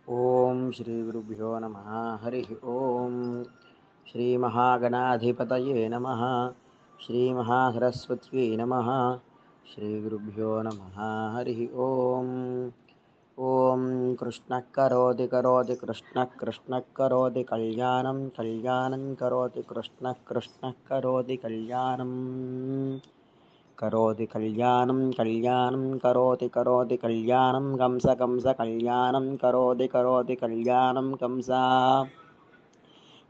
ఓం శ్రీ గురుభ్యో నమ. హరి ఓం. శ్రీ మహాగణాధిపతయే నమ. శ్రీ మహాసరస్వత్యై నమ. శ్రీ గురుభ్యో నమ. హరి ఓం. ఓం కృష్ణ కరోతి కరోతి కృష్ణ కృష్ణ కరోతి కళ్యాణం కళ్యాణం కరోతి కృష్ణ కృష్ణ కరోతి కళ్యాణం కరోతి కళ్యాణం కళ్యాణం కరోతి కరోతి కళ్యాణం కంస కంస కళ్యాణం కరోతి కరోతి కళ్యాణం కంస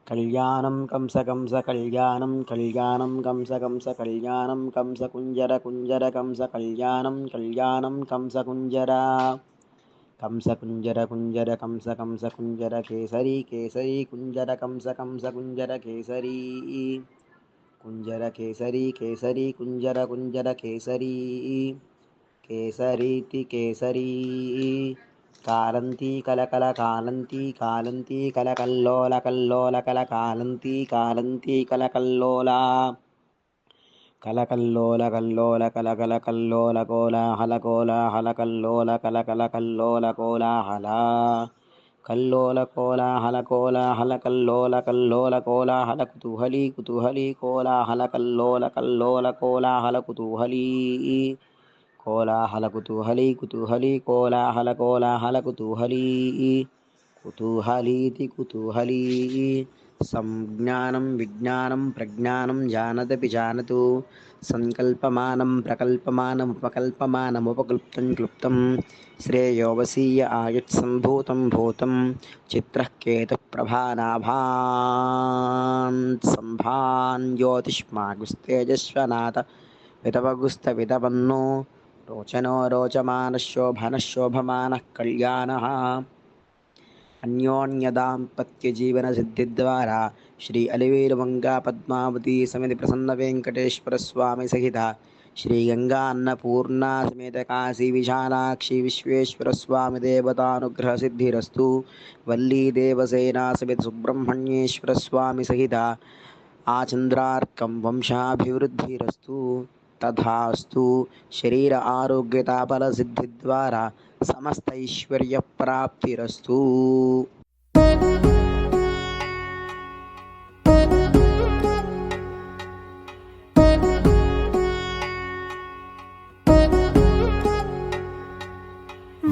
కళ్యాణం కంస కంస కళ్యాణం కళ్యాణం కంస కంస కళ్యాణం కంస కుంజర కుంజర కంస కళ్యాణం కళ్యాణం కంస కుంజర కంస కుంజర కుంజర కంస కంస కుంజర కేసరి కేసరి కుంజర కంస కంస కుంజర కేసరి కుంజర కేసరి కేసరి కుంజర కుంజర కేసరి కేసరీతి కేసరీ కాలంతి కలకల కాలంతి కాలంతి కలకల్లోల కల్లోల కల కాలంతి కాలంతి కలకల్లోల కలకల్లోల కల్లోల కలకల కల్లోల కోలాహల కోలాహల కల్లోల కలకల కల్లోల కోలాహల కల్లోల కోలాహల కోలాహల కల్లోల కల్లోల కోలాహల కుతూహలి కుతూహలి కోలాహల కల్లోల కల్లోల కోలాహల కుతూహలి కోలాహల కుతూహలి కుతూహలి కోలాహల కోలాహల కుతూహలి కుతూహలీతి కుతూహలి సంజ్ఞానం విజ్ఞానం ప్రజ్ఞానం జానదపి జానతు సంకల్పమానం ప్రకల్పమానం ఉపకల్పమానం ఉపకల్ప్తం క్లుప్తం శ్రేయోవసీయ ఆయుత్సంభూతం భూతం చిత్రః కేతు ప్రభానాభాన్ సంభాన్ జ్యోతిష్మాగుస్తేజస్వనాథ వితవగుస్త వితవన్నో రోచనో రోచమాన శోభన శోభమాన కళ్యాణ అన్యోన్యదాంపత్య జీవన సిద్ధి ద్వారా శ్రీ అలివేలు మంగా పద్మావతి సమితి ప్రసన్న వెంకటేశ్వర స్వామి సహిత శ్రీ గంగా అన్నపూర్ణ సమేత కాశీ విశాలాక్షి విశ్వేశ్వర స్వామి దేవతానుగ్రహ సిద్ధిరస్తు. వల్లీ దేవసేనా సమేత సుబ్రహ్మణ్యేశ్వర స్వామి సహిత ఆచంద్రార్కం వంశాభివృద్ధిరస్తు. తథాస్తు. శరీర ఆరోగ్యతాపల సిద్ధి ద్వారా సమస్త ఐశ్వర్య ప్రాప్తిరస్తు.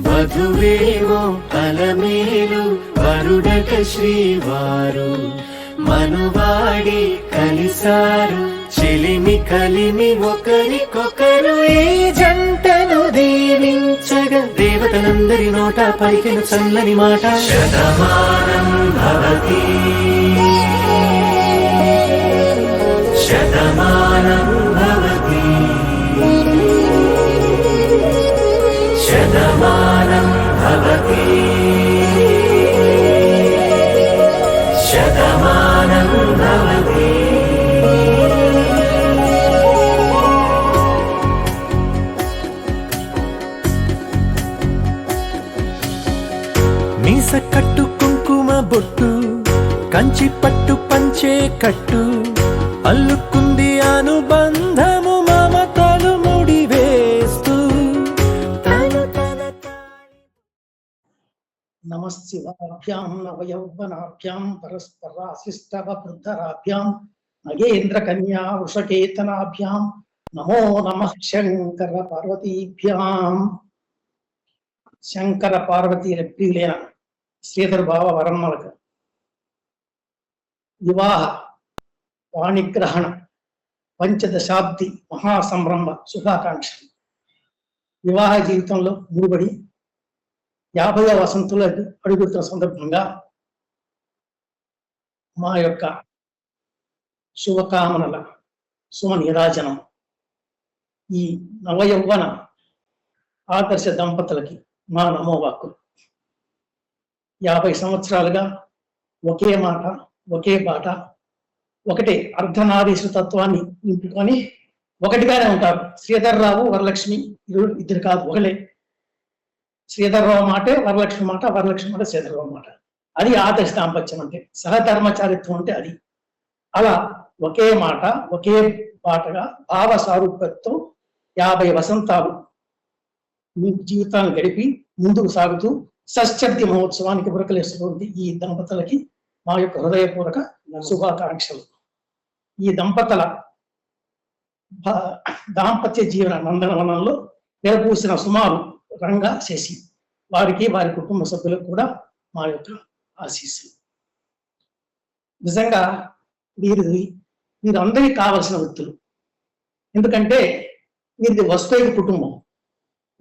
వధువేవో అలమేలు వరుడక శ్రీవారు మనువాడి కలిసారు చెలిమి కలిమి ఒకరికొకరు ఈ జంటను దీవించగా దేవతలందరి నోట పలికిన చల్లని మాట శతమానం భవతి శతమానం భవతి శతమానం భవతి శతమానం భవతి. మీస కట్టు కుంకుమ బొట్టు కంచి పట్టు పంచే కట్టు అల్లుకుంది అనుబంధము మమతలు ముడివేస్తూ నమశివాభ్యాం నవయౌవనాభ్యాం పరస్పరాశిష్టవృద్ధరాభ్యాం నగేంద్ర కన్యా వృషకేతనాభ్యాం నమో నమః శంకర పార్వతీభ్యాం. శంకర పార్వతీల ప్రియులైన శ్రీధర్ బావ వరమ్మలకు వివాహ వాణిగ్రహణ పంచదశాబ్ది మహాసంరంభ శుభాకాంక్షలు. వివాహ జీవితంలో ముడిపడి 50వ వసంతంలో అడుగుతున్న సందర్భంగా మా యొక్క శుభకామనల శుభ నీరాజనం ఈ నవయౌవన ఆదర్శ దంపతులకి మా నమోవాక్కులు. 50 సంవత్సరాలుగా ఒకే మాట ఒకే బాట ఒకటే అర్ధనారీశ్వర తత్వాన్ని నింపుకొని ఒకటిగానే ఉంటారు. శ్రీధర్రావు వరలక్ష్మి ఇద్దరు కాదు, ఒకలే. శ్రీధర్రావు మాటే వరలక్ష్మి మాట, వరలక్ష్మి మాట శ్రీధర్రావు మాట. అది ఆదర్శ దాంపత్యం అంటే, సహధర్మచారిత్వం అంటే అది. అలా ఒకే మాట ఒకే బాటగా భావ సారూప్యతతో 50 వసంతాలు మీ జీవితాన్ని గడిపి ముందుకు సాగుతూ షష్ఠి మహోత్సవానికి పురకలేసినటువంటి ఈ దంపతులకి మా యొక్క హృదయపూర్వక శుభాకాంక్షలు. ఈ దంపతుల దాంపత్య జీవన నందనవనంలో నెలపూసిన సుమారు రంగా శశి, వారికి వారి కుటుంబ సభ్యులకు కూడా మా యొక్క ఆశీస్సులు. నిజంగా వీరందరికీ కావలసిన వ్యక్తులు. ఎందుకంటే వీరిది వస్తైక కుటుంబం.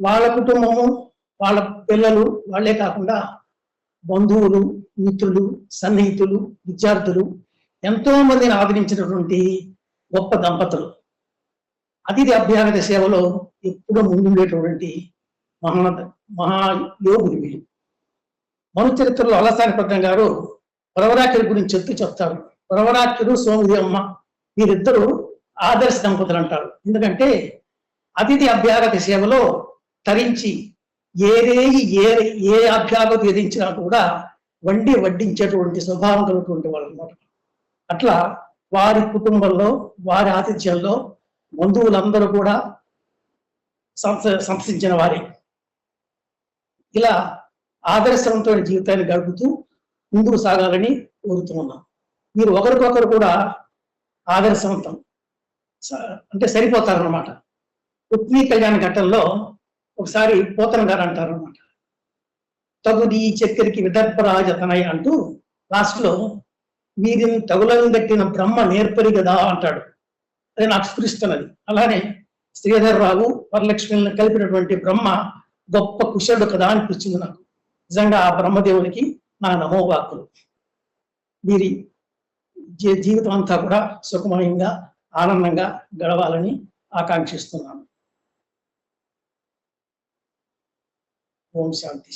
వాళ్ళ కుటుంబము, వాళ్ళ పిల్లలు, వాళ్ళే కాకుండా బంధువులు, మిత్రులు, సన్నిహితులు, విద్యార్థులు ఎంతో మందిని ఆదరించినటువంటి గొప్ప దంపతులు. అతిథి అభ్యాగత సేవలో ఎప్పుడూ ముందుండేటువంటి మహాయోగులు వీరు. మను చరిత్రలో అలసాని పట్నం గారు వరవరాఖ్యుల గురించి చెప్తారు. వరవరాఖ్యుడు, సోముదేవమ్మ వీరిద్దరూ ఆదర్శ దంపతులు అంటారు. ఎందుకంటే అతిథి అభ్యాగత సేవలో తరించి ఏ అభ్యాగత విధించినా కూడా వడ్డించేటువంటి స్వభావం కలిగినటువంటి వాళ్ళు అన్నమాట. అట్లా వారి కుటుంబంలో, వారి ఆతిథ్యంలో బంధువులందరూ కూడా సంస్థించిన వారే. ఇలా ఆదర్శవంతమైన జీవితాన్ని గడుపుతూ ముందుకు సాగాలని కోరుతూ ఉన్నాం. మీరు ఒకరికొకరు కూడా ఆదర్శవంతం అంటే సరిపోతారన్నమాట. రుక్మిణీ కళ్యాణ ఘట్టంలో ఒకసారి పోతన గారు అంటారు అనమాట, తగుది చక్కెరికి విదర్భరాజతనయ అంటూ లాస్ట్ లో వీరిని తగులను కట్టిన బ్రహ్మ నేర్పరి కదా అంటాడు. అది నాకు స్ఫురిస్తున్నది. అలానే శ్రీధర్ రావు, వరలక్ష్మిని కలిపినటువంటి బ్రహ్మ గొప్ప కుశలుడు కదా అనిపించింది నాకు. నిజంగా ఆ బ్రహ్మదేవునికి నా నమోవాకులు. వీరి జీవితం అంతా కూడా సుఖమయంగా, ఆనందంగా గడవాలని ఆకాంక్షిస్తున్నాను. ఓం శాంతి.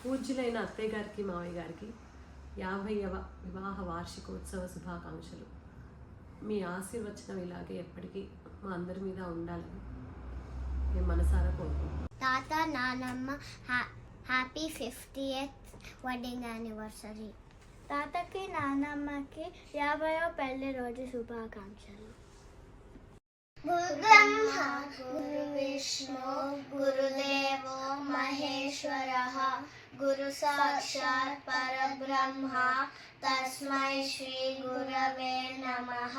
పూజ్యులైన అత్తయ్య గారికి, మావయ్య గారికి 50వ వివాహ వార్షికోత్సవ శుభాకాంక్షలు. మీ ఆశీర్వచనం ఇలాగే ఎప్పటికీ మా అందరి మీద ఉండాలని మేము మనసారా కోరుకుంటున్నాం. తాత, నానమ్మ హ్యాపీ 50th వెడ్డింగ్ యానివర్సరీ. తాతకి, నానమ్మకి 50వ పెళ్లి రోజు శుభాకాంక్షలు. గురు బ్రహ్మ గురు విష్ణు గురుదేవో మహేశ్వరః గురు సాక్షాత్ పరబ్రహ్మ తస్మై శ్రీ గురవే నమః.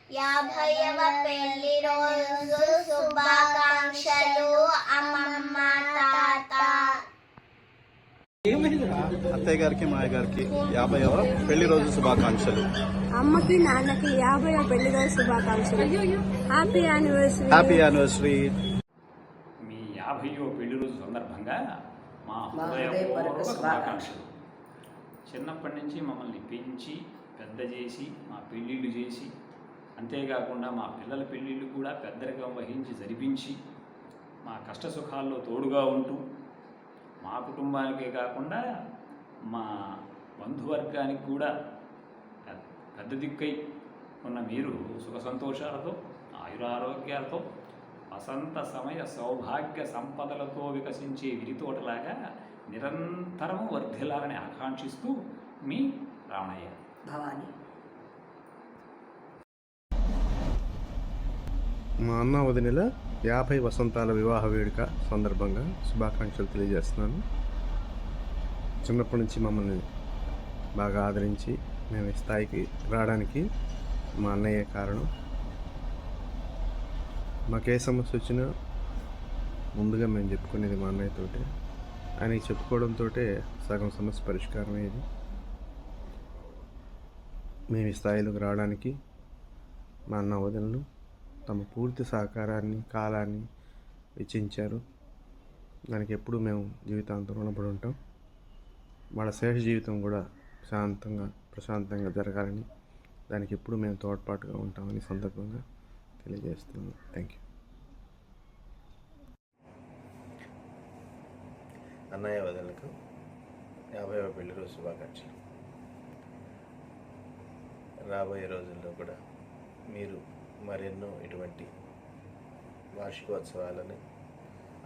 50వ పెళ్లి రోజు శుభాకాంక్షలు అమ్మమ్మ, తాత. అత్తయ్య గారికి, మాయ గారికి 50వ పెళ్లి రోజు శుభాకాంక్షలు. అమ్మకి, నాన్నకి 50వ పెళ్లి రోజు శుభాకాంక్షలు. Happy anniversary. Happy anniversary. మీ 50వ పెళ్లి రోజు సందర్భంగా మా హృదయపూర్వక శుభాకాంక్షలు. చిన్నప్పటి నుంచి మమ్మల్ని పెంచి పెద్ద చేసి మా పెళ్ళిళ్ళు చేసి, అంతేకాకుండా మా పిల్లల పెళ్ళిళ్ళు కూడా పెద్దరికం వహించి జరిపించి, మా కష్ట సుఖాల్లో తోడుగా ఉంటూ, మా కుటుంబానికే కాకుండా మా బంధువర్గానికి కూడా పెద్ద దిక్కై ఉన్న మీరు సుఖ సంతోషాలతో, ఆయురారోగ్యాలతో, వసంత సమయ సౌభాగ్య సంపదలతో వికసించే విరితోటలాగా నిరంతరము వర్ధిల్లాలని ఆకాంక్షిస్తూ మీ రావణయ్య. భవాని. మా అన్న వదినెల 50 వసంతాల వివాహ వేడుక సందర్భంగా శుభాకాంక్షలు తెలియజేస్తున్నాను. చిన్నప్పటి నుంచి మమ్మల్ని బాగా ఆదరించి మేము ఈ స్థాయికి రావడానికి మా అన్నయ్య కారణం. మాకే సమస్య వచ్చినా ముందుగా మేము చెప్పుకునేది మా అన్నయ్యతోటే. ఆయనకి చెప్పుకోవడంతో సగం సమస్య పరిష్కారం అయ్యేది. మేము ఈ స్థాయిలోకి రావడానికి మా అన్న వదినలు తమ పూర్తి సహకారాన్ని, కాలాన్ని వెచ్చించారు. దానికి ఎప్పుడూ మేము జీవితాంతం రుణపడి ఉంటాం. వాళ్ళ శేష జీవితం కూడా ప్రశాంతంగా జరగాలని, దానికి ఎప్పుడు మేము తోడ్పాటుగా ఉంటామని సందర్భంగా తెలియజేస్తున్నాను. Thank you. అన్నయ్య వదలకు 50వ పెళ్లి రోజు శుభాకాంక్షలు. రాబోయే రోజుల్లో కూడా మీరు మరెన్నో ఇటువంటి వార్షికోత్సవాలను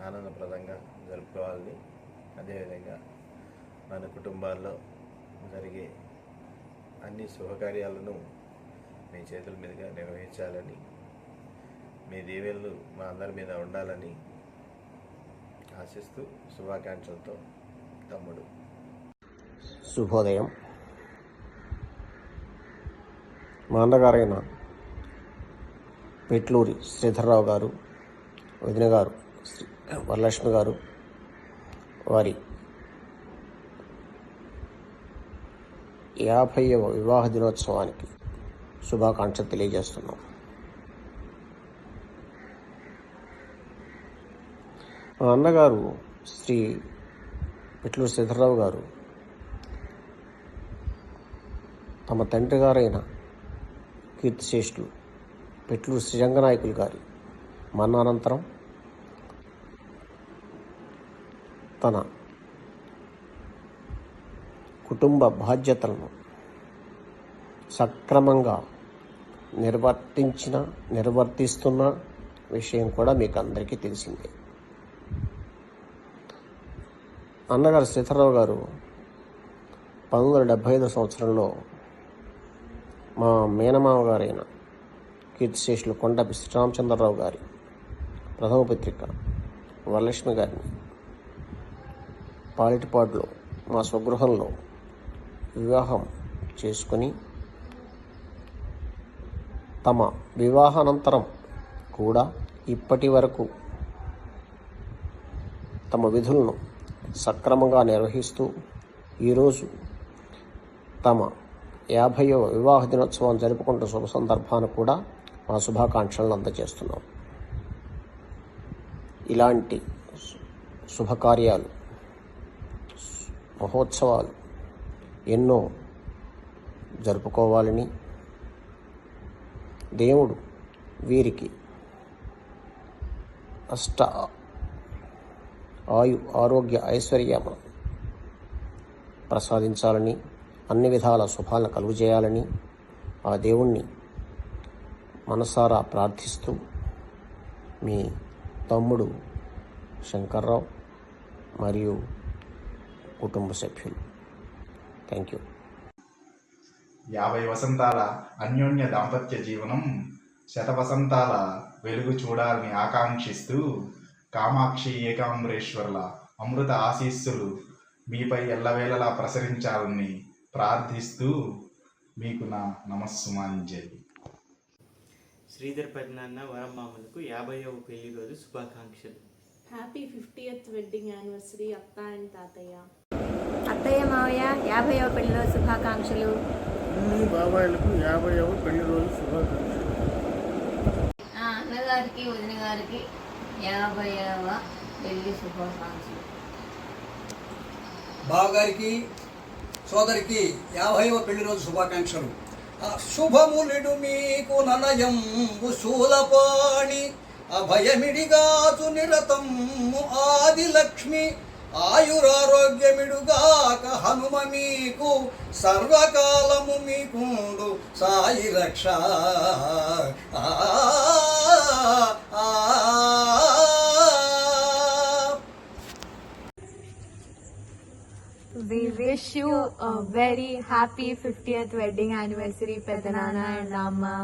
ఆనందప్రదంగా జరుపుకోవాలని, అదేవిధంగా మన కుటుంబాల్లో జరిగే అన్ని శుభకార్యాలను మీ చేతుల మీదుగా నిర్వహించాలని, మీ దీవెనలు మా అందరి మీద ఉండాలని ఆశిస్తూ శుభాకాంక్షలతో తమ్ముడు. శుభోదయం. మా అన్నగారైన పెట్లూరి శ్రీధర్రావు గారు, వదిన గారు వరలక్ష్మి గారు వారి 50వ వివాహ దినోత్సవానికి శుభాకాంక్షలు తెలియజేస్తున్నాం. మా అన్నగారు శ్రీ పెట్లూరి శ్రీధర్రావు గారు తమ తండ్రి గారైన కీర్తిశేషులు పెట్లూరి శ్రీరంగనాయకులు గారి మరణానంతరం తన కుటుంబ బాధ్యతలను సక్రమంగా నిర్వర్తిస్తున్న విషయం కూడా మీకు అందరికీ తెలిసిందే. అన్నగారు శ్రీధర్రావు గారు 1975 సంవత్సరంలో మా మేనమామ గారైన కీర్తిశేషులు కొండపి శ్రీరామచంద్రరావు గారి ప్రథమ పుత్రిక వరలక్ష్మి గారిని పాలిటిపాడులో మా స్వగృహంలో వివాహం చేసుకుని తమ వివాహానంతరం కూడా ఇప్పటి వరకు తమ విధులను సక్రమంగా నిర్వహిస్తూ ఈరోజు తమ 50వ వివాహ దినోత్సవం జరుపుకుంటున్న శుభ సందర్భాన్ని కూడా మా శుభాకాంక్షలను అందజేస్తున్నాం. ఇలాంటి శుభకార్యాలు, మహోత్సవాలు ఎన్నో జరుపుకోవాలని, దేవుడు వీరికి అష్ట ఆయు ఆరోగ్య ఐశ్వర్యమును ప్రసాదించాలని, అన్ని విధాల శుభాలను కలుగజేయాలని ఆ దేవుణ్ణి మనసారా ప్రార్థిస్తూ మీ తమ్ముడు శంకర్రావు మరియు కుటుంబ సభ్యులు. Thank you. 50 వసంతాల అన్యోన్య దాంపత్య జీవనం 100 వసంతాల వెలుగు చూడాలని ఆకాంక్షిస్తూ కామాక్షి ఏకాంబరేశ్వర్ల అమృత ఆశీస్సులు మీపై ఎల్లవేళలా ప్రసరించాలని ప్రార్థిస్తూ మీకు నా నమస్సుమాంజలి. శ్రీధర్ పెద్దనాన్న వరమామలకు 50వ పెళ్లి రోజు శుభాకాంక్షలు. హ్యాపీ 50th వెడ్డింగ్ యానివర్సరీ అత్త అండ్ తాతయ్య. అత్తయ్య మావయ్య 50వ పెళ్లి రోజు శుభాకాంక్షలు. బాబాయిలకు 50వ పెళ్లి రోజు శుభాకాంక్షలు. అన్నగారికి వదిన గారికి 50వ పెళ్లి శుభాకాంక్షలు. బావగారికి సోదరికి 50వ పెళ్లి రోజు శుభాకాంక్షలు. శుభములిడు మీకు ననయంబు శూలపాణి అభయమిడిగాచు నిరతము ఆదిలక్ష్మి ఆయురారోగ్యమిడుగాక హనుమ మీకు సర్వకాలము మీకుండు సాయి రక్ష. We wish you a very happy 50th wedding anniversary, Pedanana and Amma.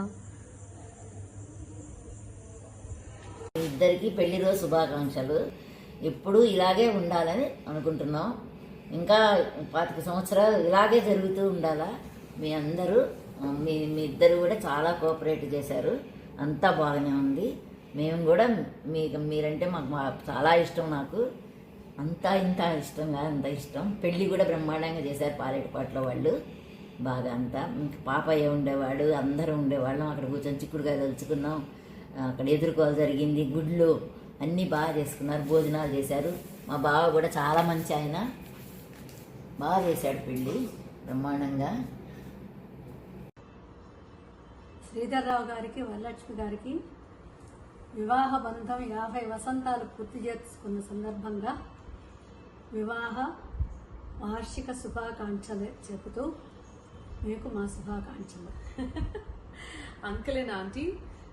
ఇద్దరికి పెళ్లి రోజు శుభాకాంక్షలు. ఇప్పుడు ఇలాగే ఉండాలని అనుకుంటున్నాం. ఇంకా 25 సంవత్సరాలు ఇలాగే జరుగుతూ ఉండాలా. మీ అందరూ మీ ఇద్దరు కూడా చాలా కోఆపరేట్ చేశారు. అంతా బాగానే ఉంది. మేము కూడా మీరంటే మాకు చాలా ఇష్టం. నాకు అంతా ఇంత ఇష్టం కాదు, అంత ఇష్టం. పెళ్ళి కూడా బ్రహ్మాండంగా చేశారు పాలేటిపాట్లో వాళ్ళు. బాగా అంతా ఇంకా పాపయ్య ఉండేవాడు, అందరూ ఉండేవాళ్ళం. అక్కడ కూర్చొని చిక్కుడుగా తలుచుకున్నాం. అక్కడ ఎదుర్కోవాలి జరిగింది. గుడ్లు అన్నీ బాగా చేసుకున్నారు, భోజనాలు చేశారు. మా బావ కూడా చాలా మంచి ఆయన, బాగా చేశాడు పెళ్ళి బ్రహ్మాండంగా. శ్రీధర్రావు గారికి వరలక్ష్మి గారికి వివాహ బంధం 50 వసంతాలు పూర్తి చేసుకున్న సందర్భంగా వివాహ వార్షిక శుభాకాంక్షలు చెబుతూ మీకు మా శుభాకాంక్షలు. Uncle and aunty,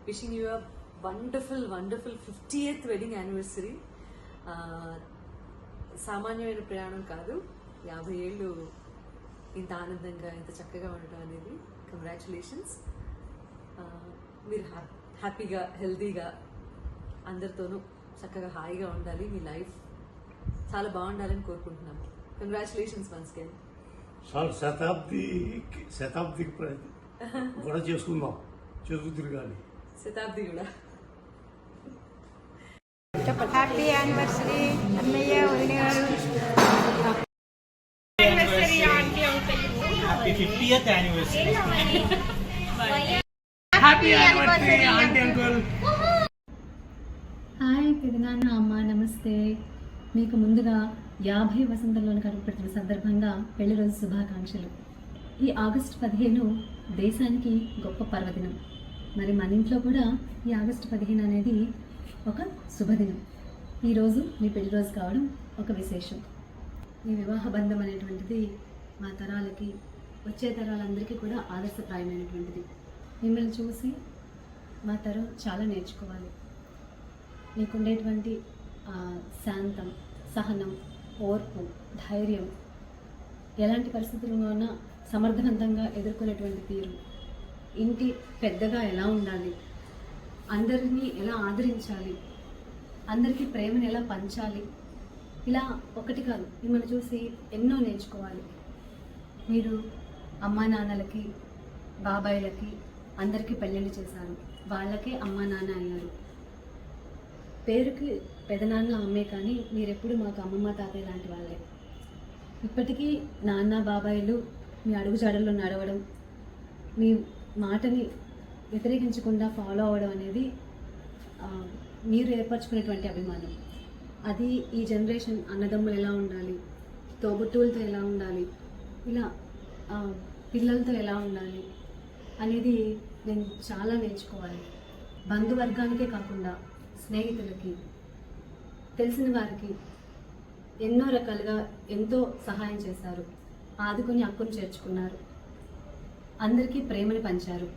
wishing you a wonderful 50th wedding anniversary. సామాన్యమైన ప్రయాణం కాదు. 50 ఏళ్ళు ఇంత ఆనందంగా ఇంత చక్కగా ఉండటం అనేది కంగ్రాచులేషన్స్. మీరు హ్యాపీగా హెల్తీగా అందరితోనూ చక్కగా హాయిగా ఉండాలి. మీ లైఫ్ చాలా బాగుండాలని కోరుకుంటున్నాము. Congratulations once again. శతాబ్దికి కూడా చేసుకుందాం, చెరుకు కానీ శతాబ్ది కూడా. హ్యాపీ యానివర్సరీ అన్నయ్య వదిన గారు. Happy 50th anniversary. Happy anniversary aunty uncle. Hi పెదనాన్న అమ్మ, నమస్తే. మీకు ముందుగా 50 వసంతంలోని కడుపుపెట్టిన సందర్భంగా పెళ్లి రోజు శుభాకాంక్షలు. ఈ ఆగస్టు 15 దేశానికి గొప్ప పర్వదినం. మరి మన ఇంట్లో కూడా ఈ ఆగస్టు 15 అనేది ఒక శుభదినం. ఈరోజు మీ పెళ్లి రోజు కావడం ఒక విశేషం. మీ వివాహ బంధం అనేటువంటిది మా తరాలకి, వచ్చే తరాలందరికీ కూడా ఆదర్శప్రాయమైనటువంటిది. మిమ్మల్ని చూసి మా తరం చాలా నేర్చుకోవాలి. మీకుండేటువంటి శాంతం, సహనం, ఓర్పు, ధైర్యం, ఎలాంటి పరిస్థితుల్లో ఉన్నా సమర్థవంతంగా ఎదుర్కొనేటువంటి తీరు, ఇంటి పెద్దగా ఎలా ఉండాలి, అందరినీ ఎలా ఆదరించాలి, అందరికీ ప్రేమను ఎలా పంచాలి, ఇలా ఒకటి కాదు మిమ్మల్ని చూసి ఎన్నో నేర్చుకోవాలి. మీరు అమ్మా నాన్నలకి, బాబాయిలకి అందరికీ పెళ్ళిళ్ళు చేశారు. వాళ్ళకే అమ్మా నాన్న అయ్యారు. పేరుకి పెదనాన్న అమ్మే, కానీ మీరెప్పుడు మాకు అమ్మమ్మ తాతయ్య లాంటి వాళ్ళే. ఇప్పటికీ నాన్న బాబాయిలు మీ అడుగుజాడల్లో నడవడం, మీ మాటని వ్యతిరేకించకుండా ఫాలో అవ్వడం అనేది మీరు ఏర్పరచుకునేటువంటి అభిమానం. అది ఈ జనరేషన్ అన్నదమ్ములు ఎలా ఉండాలి, తోబుట్టువులతో ఎలా ఉండాలి, ఇలా పిల్లలతో ఎలా ఉండాలి అనేది నేను చాలా నేర్చుకోవాలి. బంధువర్గానికే కాకుండా స్నేహితులకి, తెలిసిన వారికి ఎన్నో రకాలుగా ఎంతో సహాయం చేశారు. ఆదుకొని హక్కును చేర్చుకున్నారు. అందరికీ ప్రేమని పంచారు.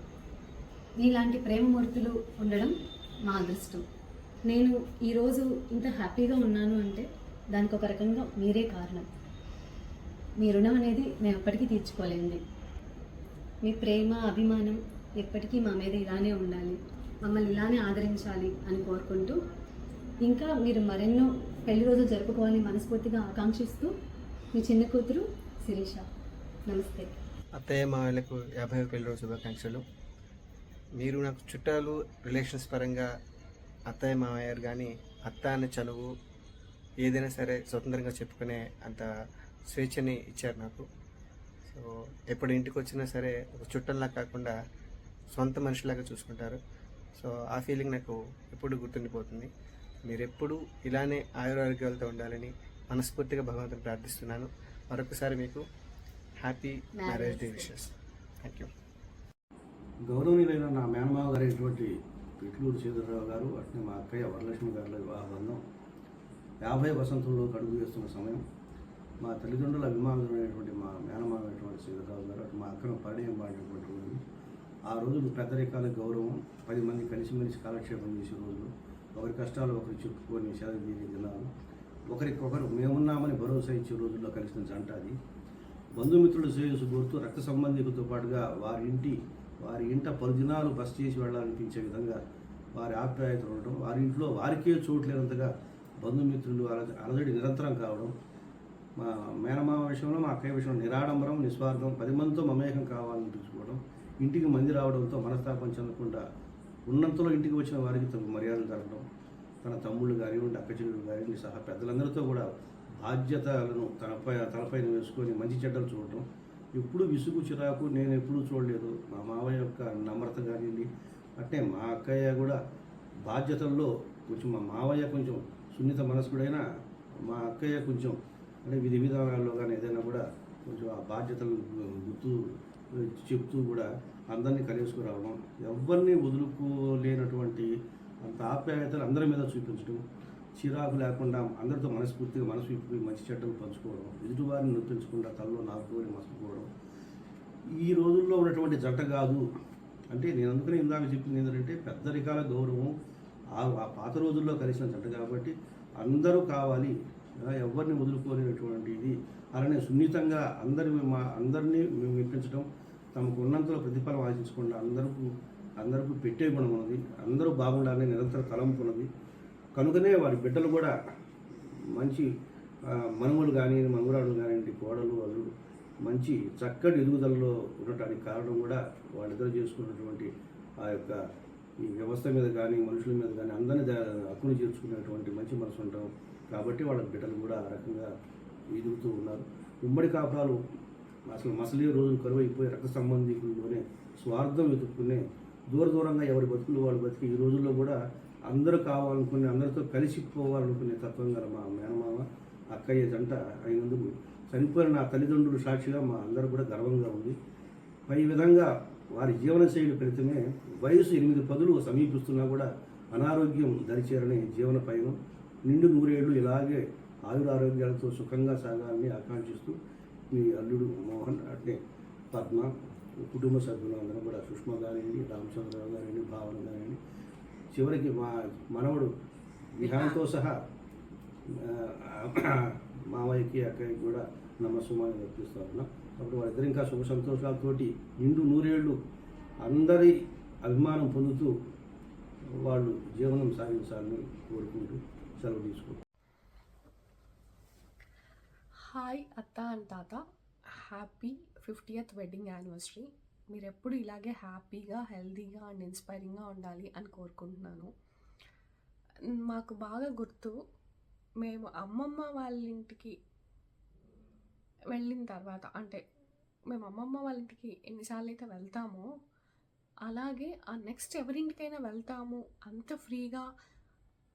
మీలాంటి ప్రేమమూర్తులు ఉండడం మా అదృష్టం. నేను ఈరోజు ఇంత హ్యాపీగా ఉన్నాను అంటే దానికి ఒక రకంగా మీరే కారణం. మీ రుణం అనేది మేము ఎప్పటికీ తీర్చుకోలేండి. మీ ప్రేమ, అభిమానం ఎప్పటికీ మా మీద ఇలానే ఉండాలి, మమ్మల్ని ఇలానే ఆదరించాలి అని కోరుకుంటూ, ఇంకా మీరు మరెన్నో పెళ్లి రోజులు జరుపుకోవాలని మనస్ఫూర్తిగా ఆకాంక్షిస్తూ, మీ చిన్న కూతురు శిరీష. నమస్తే. అత్తయ్య మామయ్యలకు 50వ పెళ్లి రోజు శుభాకాంక్షలు. మీరు నాకు చుట్టాలు, రిలేషన్స్ పరంగా అత్తయ్య మామయ్య గారు కానీ అత్త అనే చనువు ఏదైనా సరే స్వతంత్రంగా చెప్పుకునే అంత స్వేచ్ఛని ఇచ్చారు నాకు. సో ఎప్పుడు ఇంటికి వచ్చినా సరే ఒక చుట్టంలా కాకుండా సొంత మనిషిలాగా చూసుకుంటారు. సో ఆ ఫీలింగ్ నాకు ఎప్పుడు గుర్తుండిపోతుంది. మీరు ఎప్పుడు ఇలానే ఆయురారోగ్యాలతో ఉండాలని మనస్ఫూర్తిగా భగవంతుని ప్రార్థిస్తున్నాను. మరొకసారి మీకు happy marriage day wishes. Thank you. గౌరవనీయులైన నా మేనమావ గారైనటువంటి పిట్లూరు శ్రీధర్రావు గారు, అట్నే మా అక్కయ్య వరలక్ష్మి గారుల వివాహ బంధం 50 వసంతంలో అడుగు వేస్తున్న సమయం. మా తల్లిదండ్రుల అభిమానులైనటువంటి మా మేనమామైనటువంటి శ్రీధర్రావు గారు, అటు మా అక్కను పరిణయం పాడినటువంటి రోజులు. ఆ రోజులు పెద్దరికాల గౌరవం, 10 మంది కలిసిమెలిసి కాలక్షేపం చేసే రోజులు, ఒకరి కష్టాలు ఒకరు చెప్పుకొని సెలవు దినాలు, ఒకరికొకరు మేమున్నామని భరోసా ఇచ్చే రోజుల్లో కలిసిన జంట అది. బంధుమిత్రులు శ్రేయస్సు కోరుతూ రక్త సంబంధికులతో పాటుగా వారి ఇంట పలుదినాలు బస చేసి వెళ్ళాలనిపించే విధంగా వారి ఆప్యాయతలు ఉండడం, వారి ఇంట్లో వారికే చోటు లేనంతగా బంధుమిత్రులు అలజడి నిరంతరం కావడం. మా మేనమామ విషయంలో, మా అక్కయ్య విషయంలో నిరాడంబరం, నిస్వార్థం, 10 మందితో మమేకం కావాలనిపించుకోవడం, ఇంటికి మంది రావడంతో మనస్తాపం చెందకుండా ఉన్నంతలో ఇంటికి వచ్చిన వారికి తమ మర్యాదలు జరగడం, తన తమ్ముళ్ళు కానివ్వండి, అక్క చెల్లెలు కానివ్వండి సహా పెద్దలందరితో కూడా బాధ్యతలను తలపైన వేసుకొని మంచి చెడ్డలు చూడటం. ఎప్పుడు విసుగు, చిరాకు నేను ఎప్పుడూ చూడలేదు. మా మావయ్య యొక్క నమ్రత కానివ్వండి, అంటే మా అక్కయ్య కూడా బాధ్యతల్లో కొంచెం, మా మావయ్య కొంచెం సున్నిత మనస్కుడైనా మా అక్కయ్య కొంచెం అంటే విధి విధానాల్లో కానీ ఏదైనా కూడా కొంచెం ఆ బాధ్యతలు గుర్తు చెప్తూ కూడా అందరినీ కలిసుకురావడం, ఎవరిని వదులుకోలేనటువంటి అంత ఆప్యాయతలు అందరి మీద చూపించడం, చిరాకు లేకుండా అందరితో మనస్ఫూర్తిగా మనసు విప్పి మంచి చెడ్డలు పంచుకోవడం, ఎదుటివారిని నొప్పించకుండా తలలో నాకుని మసుకుపోవడం. ఈ రోజుల్లో ఉన్నటువంటి జంట కాదు. అంటే నేను అందుకనే ఇందాక చెప్పింది ఏంటంటే పెద్దరికాల గౌరవం, ఆ పాత రోజుల్లో కలిసిన జంట కాబట్టి అందరూ కావాలి, ఎవరిని వదులుకోలేనటువంటి ఇది. అలానే సున్నితంగా అందరినీ మెప్పించడం, తమకు ఉన్నంతలో ప్రతిఫలం ఆశించకుండా అందరూ అందరికీ పెట్టే గుణం ఉన్నది, అందరూ బాగుండాలని నిరంతర తలంపు ఉన్నది. కనుకనే వారి బిడ్డలు కూడా మంచి మనుమలు కానీ మనుమరాలు కానివ్వండి, కోడలు అల్లుడు మంచి చక్కటి ఎదుగుదలలో ఉండటానికి కారణం కూడా వాళ్ళిద్దరు చేసుకున్నటువంటి ఆ యొక్క ఈ వ్యవస్థ మీద కానీ మనుషుల మీద కానీ అందరినీ హక్కును చేర్చుకునేటువంటి మంచి మనసు ఉంటాం. కాబట్టి వాళ్ళ బిడ్డలు కూడా ఆ రకంగా ఎదుగుతూ ఉన్నారు. ఉమ్మడి కాపురాలు అసలు మసలే రోజులు కరువైపోయి రక్త సంబంధికుల్లోనే స్వార్థం వెతుక్కునే దూరంగా ఎవరి బతుకులు వాళ్ళు బతికి ఈ రోజుల్లో కూడా అందరూ కావాలనుకునే, అందరితో కలిసిపోవాలనుకునే తత్వం గల మా మేనమామ అక్కయ్య జంట అయినందుకు చనిపోయిన నా తల్లిదండ్రులు సాక్షిగా మా అందరూ కూడా గర్వంగా ఉంది. పై విధంగా వారి జీవనశైలి ఫలితమే వయసు 8-10 సమీపిస్తున్నా కూడా అనారోగ్యం దరిచేరని జీవన పయనం నిండు 100 ఏళ్ళు ఇలాగే ఆయురారోగ్యాలతో సుఖంగా సాగాలని ఆకాంక్షిస్తూ మీ అల్లుడు మోహన్, అట్నే పద్మ, కుటుంబ సభ్యులు అందరూ కూడా సుష్మ కానివ్వండి, రామచంద్రరావు కానివ్వండి, భావన కానివ్వండి, చివరికి మా మనవడు విహాన్తో సహా మావయ్యకి అక్కయ్యకి కూడా నమస్సుమాన్ని వ్యక్తిస్తూ ఉన్నాం. అప్పుడు వాళ్ళిద్దరు ఇంకా సుఖ సంతోషాలతోటి నిండు 100 ఏళ్ళు అందరి అభిమానం పొందుతూ వాళ్ళు జీవనం సాగించాలని కోరుకుంటూ సెలవు తీసుకుంటాం. హాయ్ అత్త అండ్ తాత, హ్యాపీ 50th వెడ్డింగ్ యానివర్సరీ. మీరు ఎప్పుడు ఇలాగే హ్యాపీగా, హెల్తీగా అండ్ ఇన్స్పైరింగ్గా ఉండాలి అని కోరుకుంటున్నాను. మాకు బాగా గుర్తు, మేము అమ్మమ్మ వాళ్ళ ఇంటికి వెళ్ళిన తర్వాత, అంటే మేము అమ్మమ్మ వాళ్ళ ఇంటికి ఎన్నిసార్లు అయితే వెళ్తామో అలాగే ఆ నెక్స్ట్ ఎవరింటికైనా వెళ్తాము, అంత ఫ్రీగా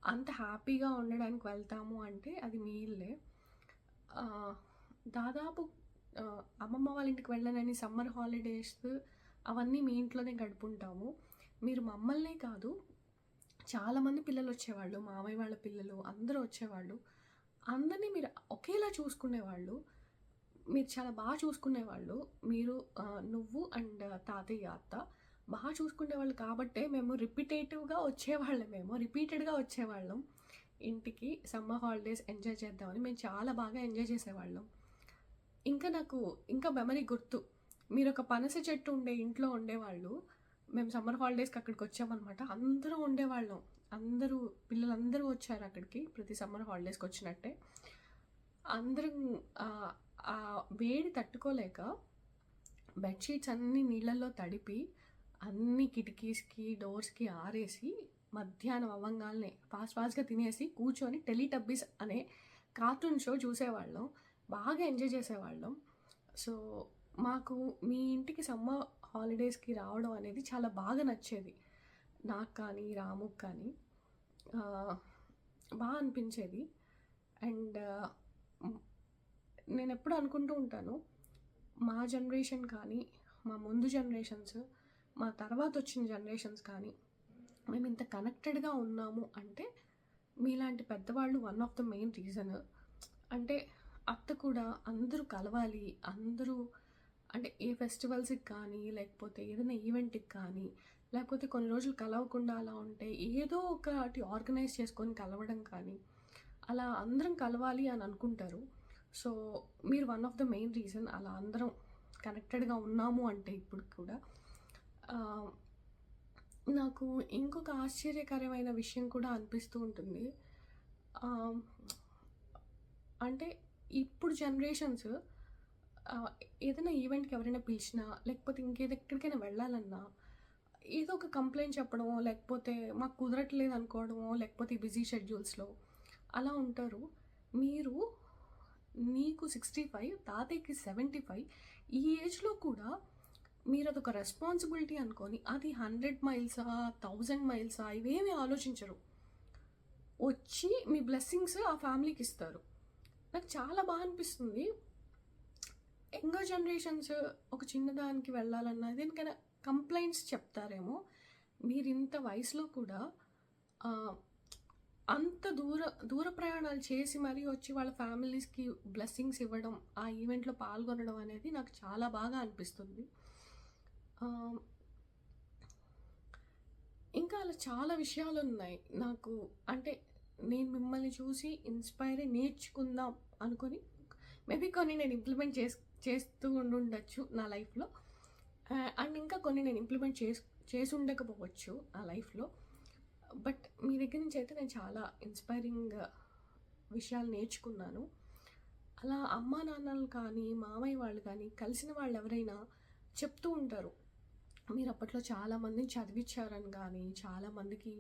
అంత హ్యాపీగా ఉండడానికి వెళ్తాము అంటే అది మీ ఇల్లే. దాదాపు అమ్మమ్మ వాళ్ళ ఇంటికి వెళ్ళనని సమ్మర్ హాలిడేస్ అవన్నీ మీ ఇంట్లోనే గడుపుంటాము. మీరు మమ్మల్నే కాదు, చాలామంది పిల్లలు వచ్చేవాళ్ళు, మామయ్య వాళ్ళ పిల్లలు అందరూ వచ్చేవాళ్ళు. అందరినీ మీరు ఒకేలా చూసుకునేవాళ్ళు, మీరు చాలా బాగా చూసుకునేవాళ్ళు. మీరు నువ్వు అండ్ తాతయ్య అత్త బాగా చూసుకునేవాళ్ళు కాబట్టే మేము రిపీటెడ్గా వచ్చేవాళ్ళం ఇంటికి. సమ్మర్ హాలిడేస్ ఎంజాయ్ చేద్దామని మేము చాలా బాగా ఎంజాయ్ చేసేవాళ్ళం. ఇంకా నాకు మెమరీ గుర్తు, మీరు ఒక పనస చెట్టు ఉండే ఇంట్లో ఉండేవాళ్ళు. మేము సమ్మర్ హాలిడేస్కి అక్కడికి వచ్చామన్నమాట. అందరూ ఉండేవాళ్ళం, అందరూ పిల్లలందరూ వచ్చారు అక్కడికి, ప్రతి సమ్మర్ హాలిడేస్కి వచ్చినట్టే. అందరం ఆ వేడి తట్టుకోలేక బెడ్షీట్స్ అన్నీ నీళ్ళల్లో తడిపి అన్ని కిటికీస్కి డోర్స్కి ఆరేసి మధ్యాహ్నం అవ్వంగానే ఫాస్ట్గా తినేసి కూర్చొని టెలిటబ్బీస్ అనే కార్టూన్ షో చూసేవాళ్ళం, బాగా ఎంజాయ్ చేసేవాళ్ళం. సో మాకు మీ ఇంటికి సమ్మర్ హాలిడేస్కి రావడం అనేది చాలా బాగా నచ్చేది. నాకు కానీ రాముకి కానీ బాగా అనిపించేది. అండ్ నేను ఎప్పుడు అనుకుంటూ ఉంటాను, మా జనరేషన్ కానీ, మా ముందు జనరేషన్స్, మా తర్వాత వచ్చిన జనరేషన్స్ కానీ మేము ఇంత కనెక్టెడ్గా ఉన్నాము అంటే మీలాంటి పెద్దవాళ్ళు one of the main reason. అంటే అత్త కూడా అందరూ కలవాలి, అందరూ అంటే ఏ ఫెస్టివల్స్కి కానీ, లేకపోతే ఏదైనా ఈవెంట్కి కానీ, లేకపోతే కొన్ని రోజులు కలవకుండా అలా ఉంటే ఏదో ఒకటి ఆర్గనైజ్ చేసుకొని కలవడం కానీ, అలా అందరం కలవాలి అని అనుకుంటారు. సో మీరు one of the main reason అలా అందరం కనెక్టెడ్గా ఉన్నాము అంటే ఇప్పుడు కూడా. నాకు ఇంకొక ఆశ్చర్యకరమైన విషయం కూడా అనిపిస్తూ ఉంటుంది. అంటే ఇప్పుడు జనరేషన్స్ ఏదైనా ఈవెంట్కి ఎవరైనా పిలిచినా, లేకపోతే ఎక్కడికైనా వెళ్ళాలన్నా ఏదో ఒక కంప్లైంట్ చెప్పడమో, లేకపోతే మాకు కుదరట్లేదు అనుకోవడమో, లేకపోతే బిజీ షెడ్యూల్స్లో అలా ఉంటారు. నీకు 65, తాతయ్యకి 75, ఈ ఏజ్లో కూడా మీరు అదొక రెస్పాన్సిబిలిటీ అనుకొని అది 100 మైల్సా 1000 మైల్సా ఇవేమీ ఆలోచించరు, వచ్చి మీ బ్లెస్సింగ్స్ ఆ ఫ్యామిలీకి ఇస్తారు. నాకు చాలా బాగా అనిపిస్తుంది. యంగర్ జనరేషన్స్ ఒక చిన్నదానికి వెళ్ళాలన్నా దేనికైనా కంప్లైంట్స్ చెప్తారేమో, మీరు ఇంత వయసులో కూడా అంత దూర ప్రయాణాలు చేసి మరీ వచ్చి వాళ్ళ ఫ్యామిలీస్కి బ్లెస్సింగ్స్ ఇవ్వడం, ఆ ఈవెంట్లో పాల్గొనడం అనేది నాకు చాలా బాగా అనిపిస్తుంది. ఇంకా అలా చాలా విషయాలు ఉన్నాయి నాకు. అంటే నేను మిమ్మల్ని చూసి ఇన్స్పైర్ అయ్యి నేర్చుకుందాం అనుకొని మేబీ కొన్ని నేను ఇంప్లిమెంట్ చేస్తూ ఉండొచ్చు నా లైఫ్లో. అండ్ ఇంకా కొన్ని నేను ఇంప్లిమెంట్ చేసి ఉండకపోవచ్చు ఆ లైఫ్లో. బట్ మీ దగ్గర నుంచి అయితే నేను చాలా ఇన్స్పైరింగ్ విషయాలు నేర్చుకున్నాను. అలా అమ్మా నాన్నలు కానీ మామయ్య వాళ్ళు కానీ కలిసిన వాళ్ళు ఎవరైనా చెప్తూ ఉంటారు, మీరు అప్పట్లో చాలామందిని చదివించారని కానీ చాలామందికి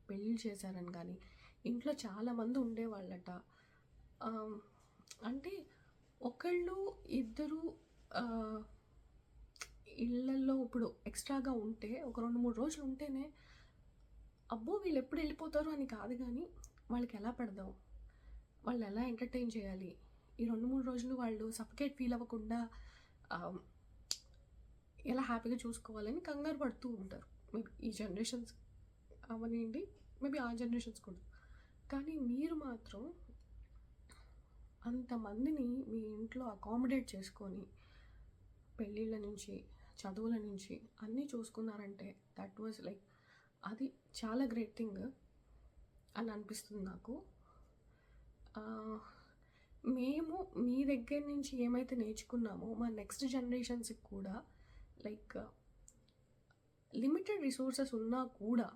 పెళ్ళి చేశారని కానీ ఇంట్లో చాలామంది ఉండేవాళ్ళట. అంటే ఒకళ్ళు ఇద్దరు ఇళ్ళల్లో ఇప్పుడు ఎక్స్ట్రాగా ఉంటే ఒక 2-3 రోజులు ఉంటేనే అబ్బో వీళ్ళు ఎప్పుడు వెళ్ళిపోతారు అని కాదు, కానీ వాళ్ళకి ఎలా పెడదాం, వాళ్ళు ఎలా ఎంటర్టైన్ చేయాలి, ఈ 2-3 రోజులు వాళ్ళు సఫకేట్ ఫీల్ అవ్వకుండా ఎలా హ్యాపీగా చూసుకోవాలని కంగారు పడుతూ ఉంటారు. మేబీ ఈ జనరేషన్స్ అవనివ్వండి, మేబీ ఆ జనరేషన్స్ కూడా. కానీ మీరు మాత్రం అంతమందిని మీ ఇంట్లో అకామిడేట్ చేసుకొని పెళ్ళిళ్ళ నుంచి చదువుల నుంచి అన్నీ చూసుకున్నారంటే దట్ వాజ్ లైక్ అది చాలా గ్రేట్ థింగ్ అని అనిపిస్తుంది నాకు. మేము మీ దగ్గర నుంచి ఏమైతే నేర్చుకున్నామో మా నెక్స్ట్ జనరేషన్స్కి కూడా లైక్ లిమిటెడ్ రిసోర్సెస్ ఉన్నా కూడా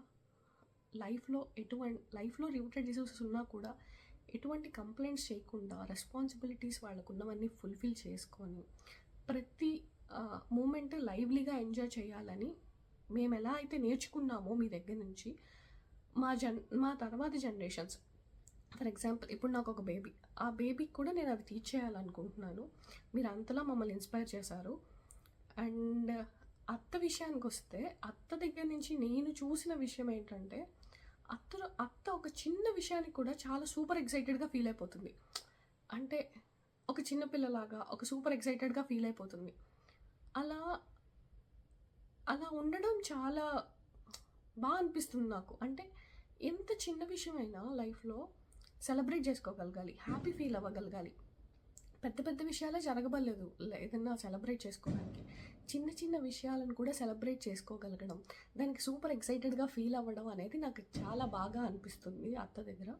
లైఫ్లో లిమిటెడ్ రిసోర్సెస్ ఉన్నా కూడా ఎటువంటి కంప్లైంట్స్ చేయకుండా రెస్పాన్సిబిలిటీస్ వాళ్ళకు ఉన్నవన్నీ ఫుల్ఫిల్ చేసుకొని ప్రతి మూమెంట్ లైవ్లీగా ఎంజాయ్ చేయాలని మేము ఎలా అయితే నేర్చుకున్నామో మీ దగ్గర నుంచి మా తర్వాత జనరేషన్స్, ఫర్ ఎగ్జాంపుల్ ఇప్పుడు నాకు ఒక బేబీ, ఆ బేబీకి కూడా నేను అది టీచ్ చేయాలనుకుంటున్నాను. మీరు అంతలా మమ్మల్ని ఇన్స్పైర్ చేశారు. అండ్ అత్త విషయానికి వస్తే అత్త దగ్గర నుంచి నేను చూసిన విషయం ఏంటంటే అత్త ఒక చిన్న విషయానికి కూడా చాలా సూపర్ ఎక్సైటెడ్గా ఫీల్ అయిపోతుంది. అంటే ఒక చిన్న పిల్లలాగా ఒక సూపర్ ఎక్సైటెడ్గా ఫీల్ అయిపోతుంది. అలా ఉండడం చాలా బాగా అనిపిస్తుంది నాకు. అంటే ఎంత చిన్న విషయమైనా లైఫ్లో సెలబ్రేట్ చేసుకోగలగాలి, హ్యాపీ ఫీల్ అవ్వగలగాలి. పెద్ద పెద్ద విషయాలే జరగబడలేదు ఏదన్నా సెలబ్రేట్ చేసుకోవడానికి, చిన్న చిన్న విషయాలను కూడా సెలబ్రేట్ చేసుకోగలగడం, దానికి సూపర్ ఎక్సైటెడ్గా ఫీల్ అవ్వడం అనేది నాకు చాలా బాగా అనిపిస్తుంది అత్త దగ్గర.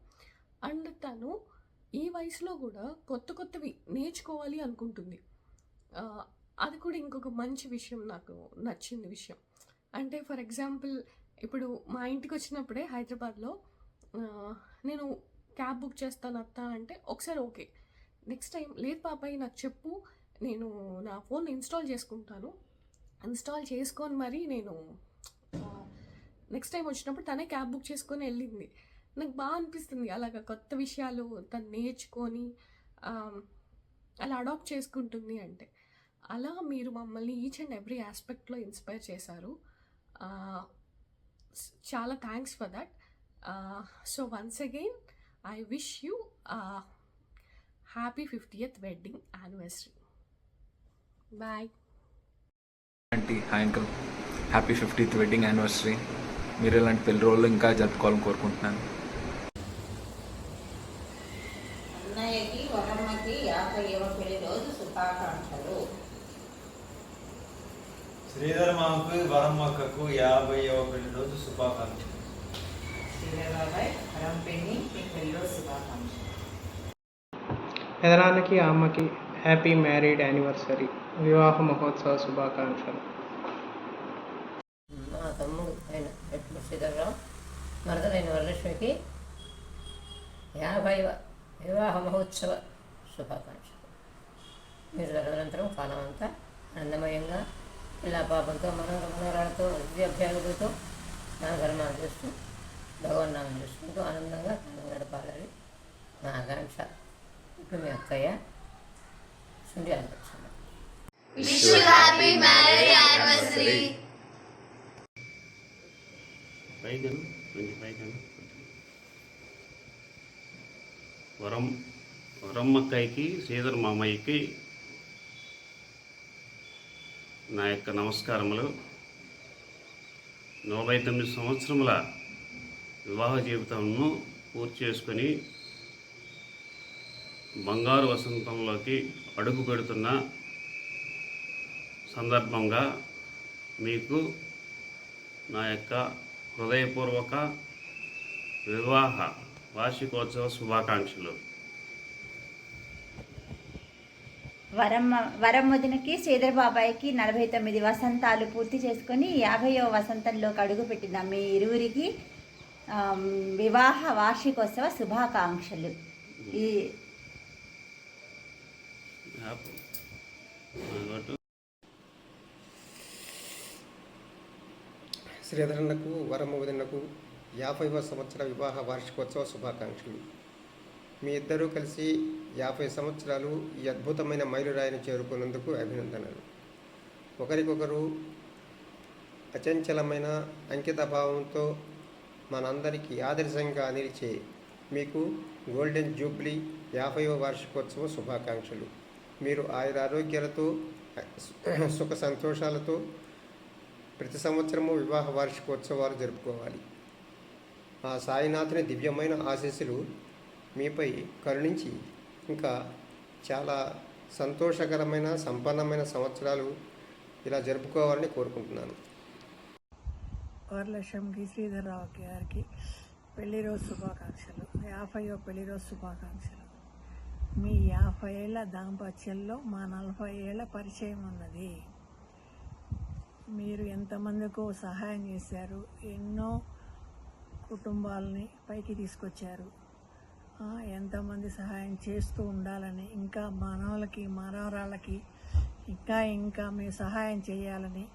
అండ్ తను ఈ వయసులో కూడా కొత్తవి నేర్చుకోవాలి అనుకుంటుంది. అది కూడా ఇంకొక మంచి విషయం, నాకు నచ్చింది విషయం. అంటే ఫర్ ఎగ్జాంపుల్ ఇప్పుడు మా ఇంటికి వచ్చినప్పుడే హైదరాబాద్లో నేను క్యాబ్ బుక్ చేస్తాను అత్త అంటే ఒకసారి ఓకే, నెక్స్ట్ టైం లేదు పాపాయి నాకు చెప్పు, నేను నా ఫోన్ ఇన్స్టాల్ చేసుకుంటాను, ఇన్స్టాల్ చేసుకొని మరి నేను నెక్స్ట్ టైం వచ్చినప్పుడు తనే క్యాబ్ బుక్ చేసుకొని వెళ్ళింది. నాకు బాగా అనిపిస్తుంది అలాగ కొత్త విషయాలు తను నేర్చుకొని అలా అడాప్ట్ చేసుకుంటుంది అంటే. అలా మీరు మమ్మల్ని ఈచ్ అండ్ ఎవ్రీ ఆస్పెక్ట్లో ఇన్స్పైర్ చేశారు. చాలా thanks for that. So once again I wish you happy 50th wedding anniversary. Bye aunty. Hi uncle, happy 50th wedding anniversary. మీరు ఇలాంటి పెళ్లి రోజులు ఇంకా జరుపుకోవాలని కోరుకుంటున్నాను. అన్నయ్యకి వరమ్మకి 50వ పెళ్లి రోజు శుభాకాంక్షలు. శ్రీధర్ మామకు వరమ్మక్కకు 50వ పెళ్లి రోజు శుభాకాంక్షలు. శ్రీధర్ బాబాయ్ వరంపిన్ని పెళ్లి రోజు శుభాకాంక్షలు. పెదనాన్నకి అమ్మకి హ్యాపీ మ్యారీడ్ యానివర్సరీ, వివాహ మహోత్సవ శుభాకాంక్షలు. మా తమ్ముడు అయిన శ్రీధర్రావు మరదలైన వరలక్ష్మికి 50వ వివాహ మహోత్సవ శుభాకాంక్షలు. మీరు తదనంతరం కాలం అంతా ఆనందమయంగా పిల్ల పాపంతో మనోరాలతో విద్యాభ్యాసులతో నా ధర్మాలు చేస్తూ భగవన్నామం చేసుకుంటూ ఆనందంగా కాలం గడపాలని నా ఆకాంక్ష. ఇప్పుడు మీ అక్కయ్య సుండి ఆలోచన. వరమ్మక్కయ్యకి శ్రీధర్ మామయ్యకి నా యొక్క నమస్కారములు. 49 సంవత్సరముల వివాహ జీవితంను పూర్తి చేసుకొని బంగారు వసంతంలోకి అడుగు పెడుతున్న సందర్భంగా మీకు నా యొక్క హృదయపూర్వక వివాహ వార్షికోత్సవ శుభాకాంక్షలు. వరం వదినకి శ్రీధర్ బాబాయ్కి 49 వసంతాలు పూర్తి చేసుకొని 50వ వసంతంలోకి అడుగుపెట్టిన మీ ఇరువురికి వివాహ వార్షికోత్సవ శుభాకాంక్షలు. ఈ శ్రీధరన్నకు వరం వదినకు 50వ సంవత్సర వివాహ వార్షికోత్సవ శుభాకాంక్షలు. మీ ఇద్దరూ కలిసి 50 సంవత్సరాలు ఈ అద్భుతమైన మైలురాయిని చేరుకున్నందుకు అభినందనలు. ఒకరికొకరు అచంచలమైన అంకిత భావంతో మనందరికీ ఆదర్శంగా నిలిచే మీకు గోల్డెన్ జూబ్లీ 50వ వార్షికోత్సవ శుభాకాంక్షలు. మీరు ఆయురారోగ్యాలతో సుఖ సంతోషాలతో ప్రతి సంవత్సరము వివాహ వార్షికోత్సవాలు జరుపుకోవాలి. ఆ సాయినాథుని దివ్యమైన ఆశీస్సులు మీపై కరుణించి ఇంకా చాలా సంతోషకరమైన సంపన్నమైన సంవత్సరాలు ఇలా జరుపుకోవాలని కోరుకుంటున్నాను. వరలక్ష్మికి శ్రీధర్రావు గారికి పెళ్లి రోజు శుభాకాంక్షలు. 50వ పెళ్లి రోజు శుభాకాంక్షలు. మీ 50 ఏళ్ల దాంపత్యంలో మా 40 ఏళ్ల పరిచయం ఉన్నది. మీరు ఎంతమందికో సహాయం చేశారు, ఎన్నో కుటుంబాలని పైకి తీసుకొచ్చారు. ఎంతమంది సహాయం చేస్తూ ఉండాలని, ఇంకా మనవలకి మనవరాళ్ళకి ఇంకా మీరు సహాయం చేయాలని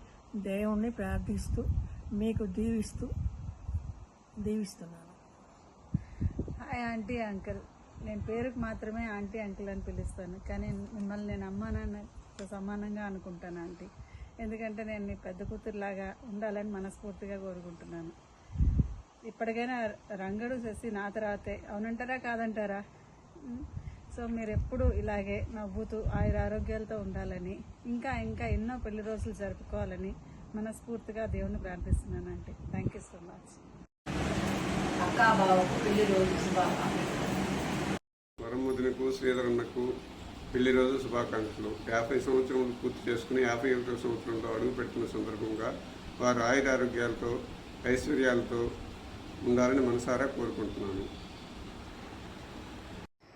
దేవుణ్ణి ప్రార్థిస్తూ మీకు దీవిస్తున్నాను. Hi aunty uncle. నేను పేరుకు మాత్రమే ఆంటీ అంకుల్ అని పిలుస్తాను, కానీ మిమ్మల్ని నేను అమ్మా నాన్నతో సమానంగా అనుకుంటాను ఆంటీ. ఎందుకంటే నేను మీ పెద్ద కూతురులాగా ఉండాలని మనస్ఫూర్తిగా కోరుకుంటున్నాను. ఇప్పటికైనా రంగడు శశి నా తర్వాతే, అవునంటారా కాదంటారా? సో మీరు ఎప్పుడు ఇలాగే నవ్వుతూ ఆరోగ్యాలతో ఉండాలని, ఇంకా ఎన్నో పెళ్లి రోజులు జరుపుకోవాలని మనస్ఫూర్తిగా దేవుని ప్రార్థిస్తున్నాను aunty. Thank you so much. అక్కా బావకు పెళ్లి రోజు శుభాకాంక్షలు. వరం వదినకు శ్రీధరన్నకు పెళ్లి రోజు శుభాకాంక్షలు. 50 సంవత్సరం పూర్తి చేసుకుని 51వ సంవత్సరంలో అడుగుపెట్టిన సందర్భంగా వారు ఆయురారోగ్యాలతో ఐశ్వర్యాలతో ఉండాలని మనసారా కోరుకుంటున్నాను.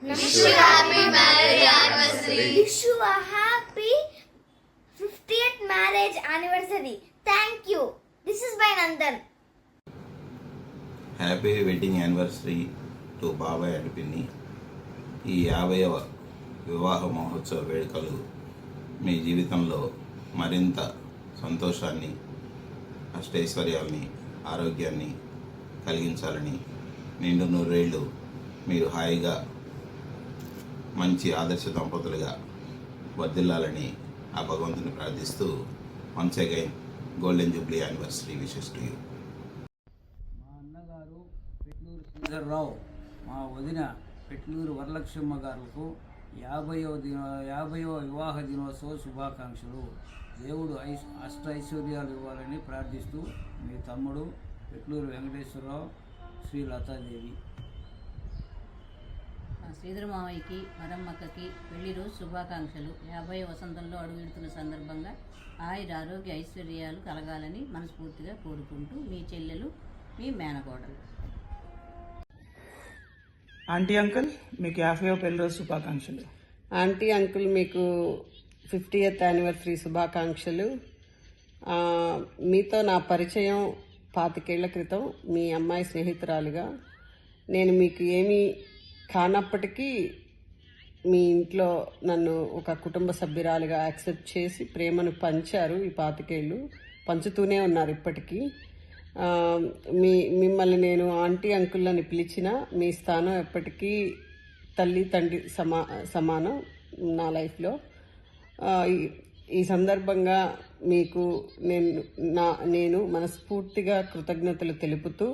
Wish you happy marriage anniversary. Wish you a happy 50th marriage anniversary. Thank you. This is by Nandan. Happy wedding anniversary to బాబాయ్ అండ్ పిన్ని. ఈ 50వ వివాహ మహోత్సవ వేడుకలు మీ జీవితంలో మరింత సంతోషాన్ని, అష్టైశ్వర్యాల్ని, ఆరోగ్యాన్ని కలిగించాలని, నిండు నూరేళ్ళు మీరు హాయిగా మంచి ఆదర్శ దంపతులుగా వర్ధిల్లాలని ఆ భగవంతుని ప్రార్థిస్తూ once again golden Jubilee anniversary wishes to you. మా అన్నగారు పెట్లూరు శ్రీధర్రావు, మా వదిన పెట్లూరు వరలక్ష్మమ్మ గారులకు 50వ వివాహ దినోత్సవ శుభాకాంక్షలు. దేవుడు అష్టైశ్వర్యాలు ఇవ్వాలని ప్రార్థిస్తూ మీ తమ్ముడు పెట్లూరు వెంకటేశ్వరరావు, శ్రీ లతాదేవి. శ్రీధర మావయ్యకి వరమ్మక్కకి పెళ్లి రోజు శుభాకాంక్షలు. 50వ వసంతంలో అడుగుపెడుతున్న సందర్భంగా ఆరోగ్య ఐశ్వర్యాలు కలగాలని మనస్ఫూర్తిగా కోరుకుంటూ మీ చెల్లెలు, మీ మేనకోడలు. ఆంటీ అంకుల్ మీకు 50వ పెళ్లి రోజు శుభాకాంక్షలు. ఆంటీ అంకుల్ మీకు 50th యానివర్సరీ శుభాకాంక్షలు. మీతో నా పరిచయం 25 ఏళ్ల క్రితం మీ అమ్మాయి స్నేహితురాలుగా. నేను మీకు ఏమీ కానప్పటికీ మీ ఇంట్లో నన్ను ఒక కుటుంబ సభ్యురాలుగా యాక్సెప్ట్ చేసి ప్రేమను పంచారు. ఈ 25 ఏళ్ళు పంచుతూనే ఉన్నారు ఇప్పటికీ. మిమ్మల్ని నేను ఆంటీ అంకుల్ అని పిలిచిన మీ స్థానం ఎప్పటికీ తల్లి తండ్రి సమానం నా లైఫ్లో. ఈ సందర్భంగా మీకు నేను మనస్ఫూర్తిగా కృతజ్ఞతలు తెలుపుతూ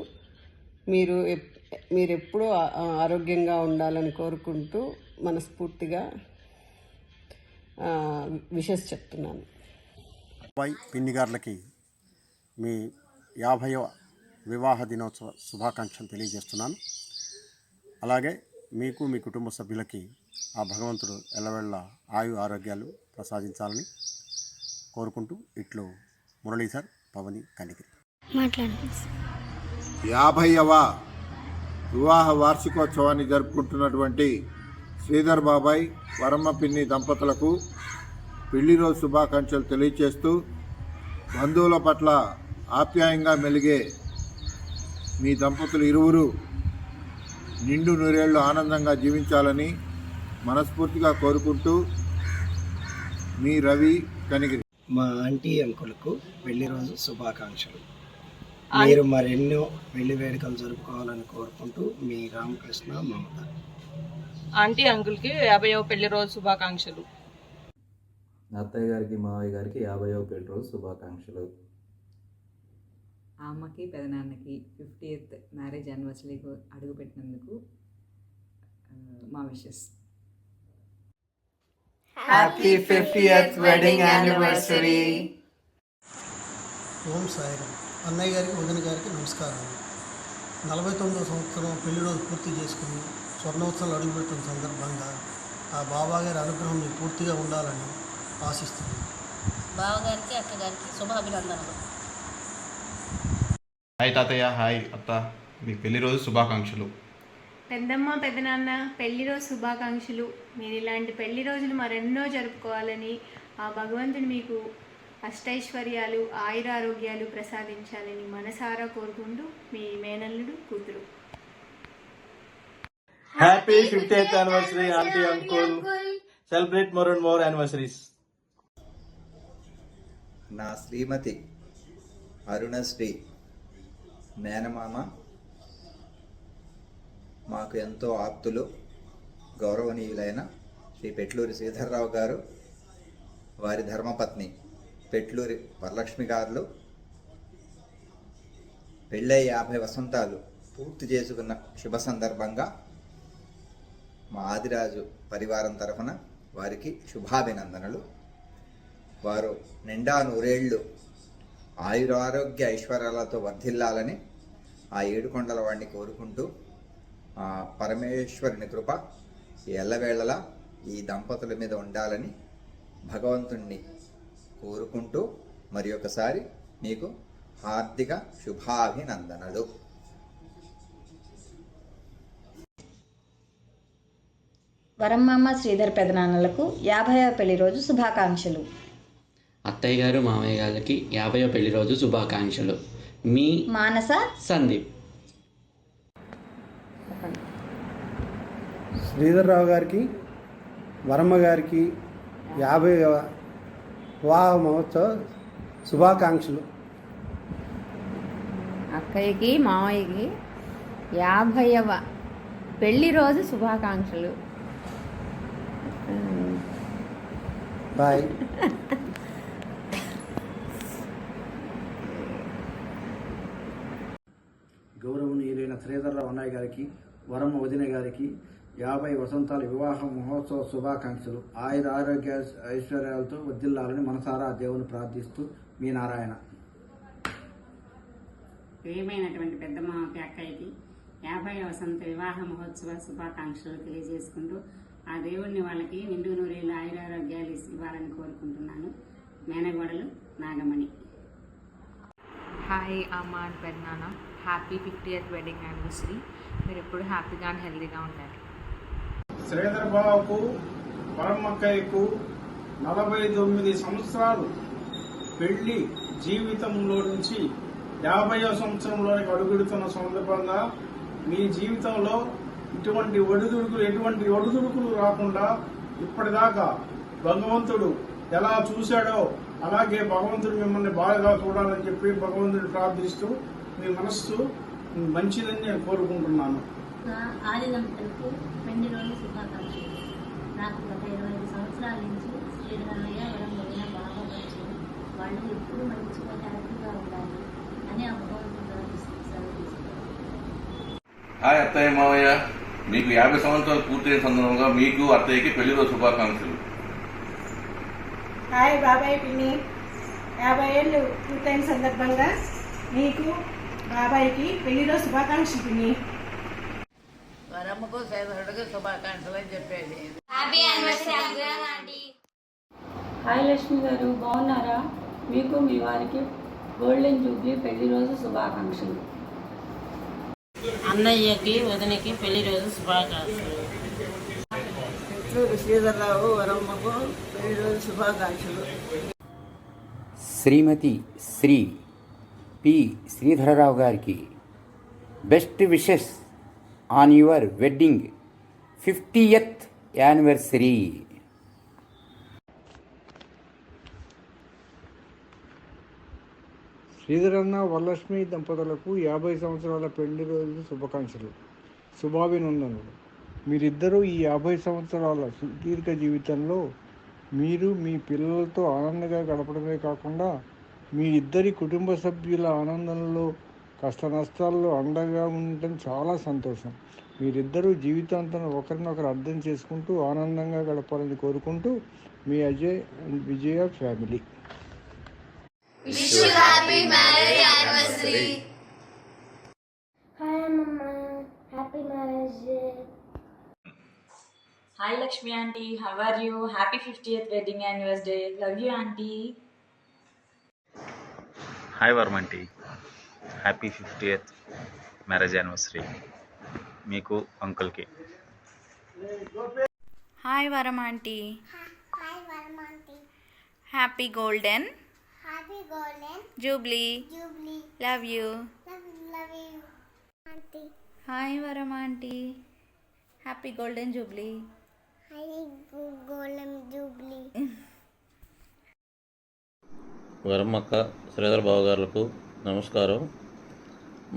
మీరెప్పుడూ ఆరోగ్యంగా ఉండాలని కోరుకుంటూ మనస్ఫూర్తిగా విషెస్ చెప్తున్నాను. అబ్బాయి పిన్ని గారులకి మీ 50వ వివాహ దినోత్సవ శుభాకాంక్షలు తెలియజేస్తున్నాను. అలాగే మీకు మీ కుటుంబ సభ్యులకి ఆ భగవంతుడు ఎల్లవెళ్ళ ఆరోగ్యాలు ప్రసాదించాలని కోరుకుంటూ ఇట్లు మురళీధర్, పవని, కనిగిరి. 50వ వివాహ వార్షికోత్సవాన్ని జరుపుకుంటున్నటువంటి శ్రీధర్ బాబాయ్, వరమ్మ పిన్ని దంపతులకు పెళ్లి రోజు శుభాకాంక్షలు తెలియచేస్తూ బంధువుల పట్ల ఆప్యాయంగా మెలిగే మీ దంపతులు ఇరువురు నిండు నూరేళ్లు ఆనందంగా జీవించాలని మనస్ఫూర్తిగా కోరుకుంటూ మీ రవి కనిగిరి. మా ఆంటీ అంకులకు పెళ్లి రోజు శుభాకాంక్షలు. మీరు మరెన్నో పెళ్లి వేడుకలు జరుపుకోవాలని కోరుకుంటూ మీ రామకృష్ణ మమత. ఆంటీ అంకుల్కి 50వ పెళ్లి రోజు శుభాకాంక్షలు. అత్తయ్య గారికి మావయ్య గారికి 50వ పెళ్లి రోజు శుభాకాంక్షలు. అమ్మకి పెదనాన్నకి 50th మ్యారేజ్ యానివర్సరీకి అడుగుపెట్టినందుకు మా wishes. Happy 50th wedding anniversary. Om Sairam. అన్నయ్య గారికి వదిన గారికి నమస్కారాలు. 49వ సంవత్సరం పెళ్లి రోజు పూర్తి చేసుకుని స్వర్ణోత్సవాలు అడుగుపెట్టిన సందర్భంగా ఆ బాబాగారి అనుగ్రహం మీకు పూర్తిగా ఉండాలని ఆశిస్తున్నాను. బావగారికి అక్కగారికి శుభాభినందనలు. హాయ్ తాతయ్య, హాయ్ అత్త, మీ పెళ్లి రోజు శుభాకాంక్షలు. పెద్దమ్మ పెద్దనాన్న పెళ్లి రోజు శుభాకాంక్షలు. మీరు ఇలాంటి పెళ్లి రోజులు మరెన్నో జరుపుకోవాలని ఆ భగవంతుడు మీకు అష్టైశ్వర్యాలు ఆయురారోగ్యాలు ప్రసాదించాలని మనసారా కోరుకుంటూ మీ మేనల్లుడు కూతురు. Happy 50th anniversary aunty uncle. Celebrate more and more anniversaries. నా శ్రీమతి అరుణశ్రీ మేనమామ, మాకు ఎంతో ఆప్తులు, గౌరవనీయులైన శ్రీ పెట్లూరి శ్రీధర్రావు గారు, వారి ధర్మపత్ని పెట్లూరి వరలక్ష్మి గారు పెళ్ళై 50 వసంతాలు పూర్తి చేసుకున్న శుభ సందర్భంగా మా ఆదిరాజు పరివారం తరఫున వారికి శుభాభినందనలు. వారు నిండా నూరేళ్లు ఆయురారోగ్య ఐశ్వర్యాలతో వర్ధిల్లాలని ఆ ఏడుకొండల వాడిని కోరుకుంటూ ఆ పరమేశ్వరుని కృప ఎల్లవేళలా ఈ దంపతుల మీద ఉండాలని భగవంతుణ్ణి కోరుకుంటూ మరి ఒకసారి మీకు హార్దిక శుభాభినందనలు. వరమ్మమ్మ శ్రీధర్ పెదనాన్నలకు 50వ పెళ్లి రోజు శుభాకాంక్షలు. అత్తయ్య గారు మామయ్య గారికి 50వ పెళ్లి రోజు శుభాకాంక్షలు. మీ మానస సందీప్. శ్రీధర్రావు గారికి వరమ్మ గారికి 50వ వివాహ మహోత్సవ శుభాకాంక్షలు. అక్కయ్యకి మామయ్యకి 50వ పెళ్లి రోజు శుభాకాంక్షలు. బాయ్. గౌరవనీయులైన శ్రీధర్రావు అన్నయ్య గారికి వరమ్మ వదిన గారికి 50 వసంతాల వివాహ మహోత్సవ శుభాకాంక్షలు. ఆయుర ఆరోగ్య ఐశ్వర్యాలతో వర్ధిల్లాలని మనసారా దేవుని ప్రార్థిస్తూ మీ నారాయణ. ప్రియమైనటువంటి పెద్దమ్మకి అక్కయ్యకి 50వ వసంత వివాహ మహోత్సవ శుభాకాంక్షలు తెలియజేసుకుంటూ ఆ దేవుడిని వాళ్ళకి నిండు నూరేళ్ళు ఆయురారోగ్యాలు ఇవ్వాలని కోరుకుంటున్నాను. మేనగోడలు నాగమణి. హాయ్ అమ్మ అండ్ పెద్దనాన్న, హ్యాపీ 50th వెడ్డింగ్ యానివర్సరీ. మీరు ఎప్పుడు హ్యాపీగా అండ్ హెల్తీగా ఉండాలి. శ్రీధర్ బాబుకు వరమ్మక్కయ్యకు 49 సంవత్సరాలు పెళ్లి జీవితంలో నుంచి 50వ సంవత్సరంలోకి అడుగుడుతున్న సందర్భంగా మీ జీవితంలో ఎటువంటి ఒడిదుడుకులు రాకుండా ఇప్పటిదాకా భగవంతుడు ఎలా చూశాడో అలాగే భగవంతుడు మిమ్మల్ని బాగా చూడాలని చెప్పి భగవంతుడిని ప్రార్థిస్తూ మీ మనస్సు మంచిదని నేను కోరుకుంటున్నాను. ఆది దంపతులకు పెళ్లి రోజు శుభాకాంక్షలు. నాకు గత 25 సంవత్సరాల నుంచి శ్రీధరయ్య వరంలోన బాగా పరిచయం. వాళ్ళు ఎప్పుడు మంచిగా హ్యాపీగా ఉండాలి అని ఆ భగవంతుడు ప్రార్థిస్తారు. హాయ్ అత్తయ్య మావయ్య, మీకు 50 సంవత్సరాలు పూర్తయిన సందర్భంగా మీకు అత్తయ్యకి పెళ్లి రోజు శుభాకాంక్షలు. హాయ్ బాబాయ్ పిన్ని, 50 ఏళ్ళు పూర్తయిన సందర్భంగా మీకు బాబాయ్కి పెళ్లి రోజు శుభాకాంక్షలు పిన్ని. వరమ్మకు సేవకుడికి శుభాకాంక్షలు అని చెప్పేది. Happy anniversary. హాయ్ లక్ష్మి గారు, బాగున్నారా? మీకు మీ వారికి గోల్డెన్ జూబ్లీ పెళ్లి రోజు శుభాకాంక్షలు. అన్నయ్యకి వదినకి పెళ్లి రోజు శుభాకాంక్షలు. పిట్లూరు శ్రీధర్రావు వరమ్మకు పెళ్లి రోజు శుభాకాంక్షలు. శ్రీమతి శ్రీ పి శ్రీధరరావు గారికి best wishes on your wedding 50th anniversary. శ్రీధరన్న వరలక్ష్మి దంపతులకు 50 సంవత్సరాల పెళ్లి రోజు శుభాకాంక్షలు, శుభాభినందనలు. మీరిద్దరూ ఈ 50 సంవత్సరాల సుదీర్ఘ జీవితంలో మీరు మీ పిల్లలతో ఆనందంగా గడపడమే కాకుండా మీ ఇద్దరి కుటుంబ సభ్యుల ఆనందంలో కష్ట నష్టాల్లో అండగా ఉండటం చాలా సంతోషం. మీరిద్దరూ జీవితాంతం ఒకరినొకరు అర్థం చేసుకుంటూ ఆనందంగా గడపాలని కోరుకుంటూ మీ Ajay and Vijaya family. Hi Lakshmi auntie, how are you? Happy 50th wedding anniversary. Love you auntie. Hi Varmanti, happy 50th marriage anniversary మీకు అంకుల్కి. Hi Varam auntie, happy golden jubilee, love you. Hi Varam auntie, happy golden jubilee. వరమ్మక్క శ్రీధర్ బావగారులకు నమస్కారం.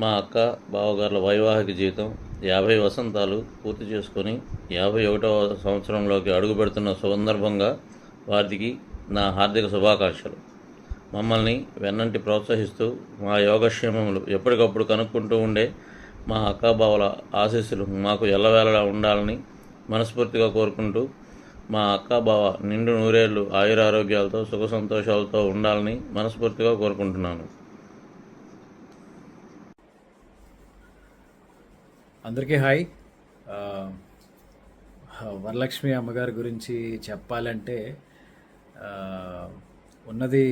మా అక్క బావగారుల వైవాహిక జీవితం 50 వసంతాలు పూర్తి చేసుకొని 51వ సంవత్సరంలోకి అడుగుపెడుతున్న సందర్భంగా వారికి నా హార్దిక శుభాకాంక్షలు. మమ్మల్ని వెన్నంటి ప్రోత్సహిస్తూ మా యోగక్షేమములు ఎప్పటికప్పుడు కనుక్కుంటూ ఉండే మా అక్క బావల ఆశీస్సులు మాకు ఎల్లవేళలా ఉండాలని మనస్ఫూర్తిగా కోరుకుంటూ మా అక్క బావ నిండు నూరేళ్లు ఆయురారోగ్యాలతో సుఖ సంతోషాలతో ఉండాలని మనస్ఫూర్తిగా కోరుకుంటున్నాను. అందరికీ హాయ్. వరలక్ష్మి అమ్మగారి గురించి చెప్పాలంటే ఉన్నది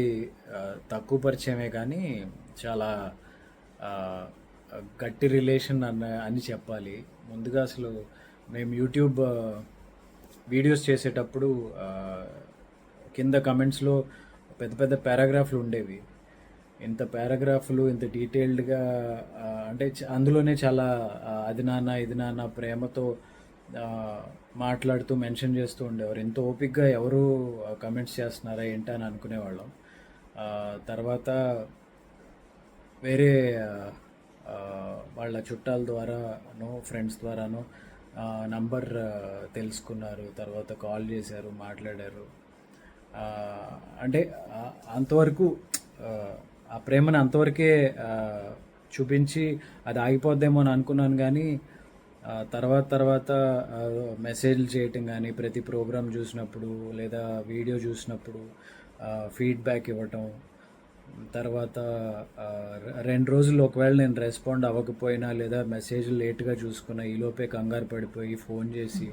తక్కువ పరిచయమే కానీ చాలా గట్టి రిలేషన్ అని చెప్పాలి. ముందుగా అసలు మేము యూట్యూబ్ వీడియోస్ చేసేటప్పుడు కింద కమెంట్స్లో పెద్ద పెద్ద పారాగ్రాఫ్లు ఉండేవి. ఇంత పారాగ్రాఫ్లు ఇంత డీటెయిల్డ్గా అంటే అందులోనే చాలా అది నాన్న ఇది నాన్న ప్రేమతో మాట్లాడుతూ మెన్షన్ చేస్తూ ఉండేవారు. ఎంతో ఓపిక్గా ఎవరు కమెంట్స్ చేస్తున్నారా ఏంటా అని అనుకునేవాళ్ళం. తర్వాత వేరే వాళ్ళ చుట్టాల ద్వారానో ఫ్రెండ్స్ ద్వారానో నంబర్ తెలుసుకున్నారు, తర్వాత కాల్ చేశారు, మాట్లాడారు. అంటే అంతవరకు ఆ ప్రేమను అంతవరకే చూపించి అది ఆగిపోద్దేమో అని అనుకున్నాను. కానీ తర్వాత మెసేజ్లు చేయటం కానీ, ప్రతి ప్రోగ్రామ్ చూసినప్పుడు లేదా వీడియో చూసినప్పుడు ఫీడ్బ్యాక్ ఇవ్వటం, తర్వాత 2 రోజులు ఒకవేళ నేను రెస్పాండ్ అవ్వకపోయినా లేదా మెసేజ్ లేట్గా చూసుకున్నా ఈలోపే కంగారు పడిపోయి ఫోన్ చేసి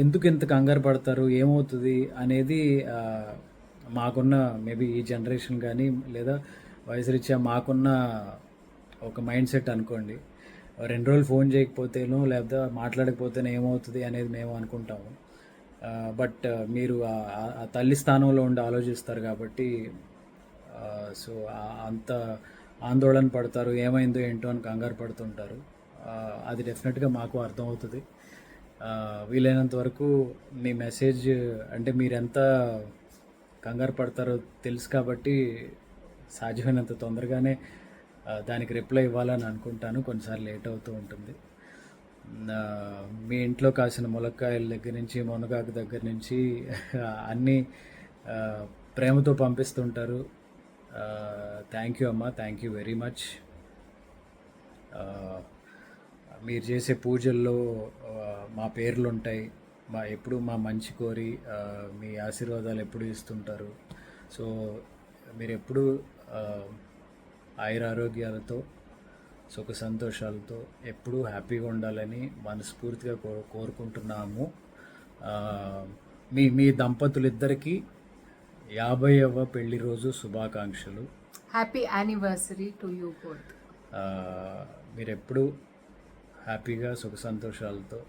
ఎందుకు ఇంత కంగారు పడతారు, ఏమవుతుంది అనేది మాకున్న మేబీ ఈ జనరేషన్ కానీ లేదా వయసు రీత్యా మాకున్న ఒక మైండ్ సెట్ అనుకోండి. 2 రోజులు ఫోన్ చేయకపోతేనో లేదా మాట్లాడకపోతేనో ఏమవుతుంది అనేది మేము అనుకుంటాము. బట్ మీరు ఆ తల్లి స్థానంలో ఉండి ఆలోచిస్తారు కాబట్టి సో అంత ఆందోళన పడతారు, ఏమైందో ఏంటో అని కంగారు పడుతుంటారు. అది డెఫినెట్గా మాకు అర్థమవుతుంది. వీలైనంత వరకు మీ మెసేజ్ అంటే మీరెంత కంగారు పడతారో తెలుసు కాబట్టి సాధ్యమైనంత తొందరగానే దానికి రిప్లై ఇవ్వాలని అనుకుంటాను. కొన్నిసార్లు లేట్ అవుతూ ఉంటుంది. మీ ఇంట్లో కాసిన ములక్కాయల దగ్గర నుంచి మునగాకు దగ్గర నుంచి అన్నీ ప్రేమతో పంపిస్తుంటారు. థ్యాంక్ యూ అమ్మా, థ్యాంక్ యూ వెరీ మచ్. మీరు చేసే పూజల్లో మా పేర్లు ఉంటాయి, ఎప్పుడు మా మంచి కోరి మీ ఆశీర్వాదాలు ఎప్పుడు ఇస్తుంటారు. సో మీరు ఎప్పుడు ఆయురారోగ్యాలతో సుఖ సంతోషాలతో ఎప్పుడూ హ్యాపీగా ఉండాలని మనస్ఫూర్తిగా కోరుకుంటున్నాము. మీ దంపతులిద్దరికీ 50వ పెళ్లి రోజు శుభాకాంక్షలు. Happy anniversary to you both. మీరు ఎప్పుడూ హ్యాపీగా సుఖ సంతోషాలతో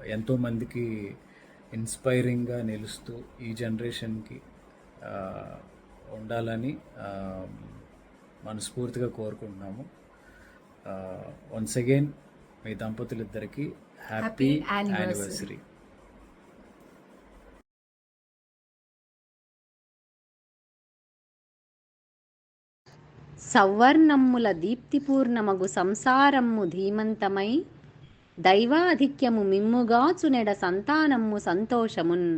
ఎంతోమందికి ఇన్స్పైరింగ్గా నిలుస్తూ ఈ జనరేషన్కి ఉండాలని మనస్ఫూర్తిగా కోరుకుంటున్నాము. వన్స్ అగైన్ మీ దంపతులిద్దరికీ హ్యాపీ యానివర్సరీ. సౌవర్ణమ్ముల దీప్తిపూర్ణమగు సంసారమ్ము ధీమంతమై దైవాధిక్యము మిమ్ముగాచునెడ సంతానమ్ము సంతోషమున్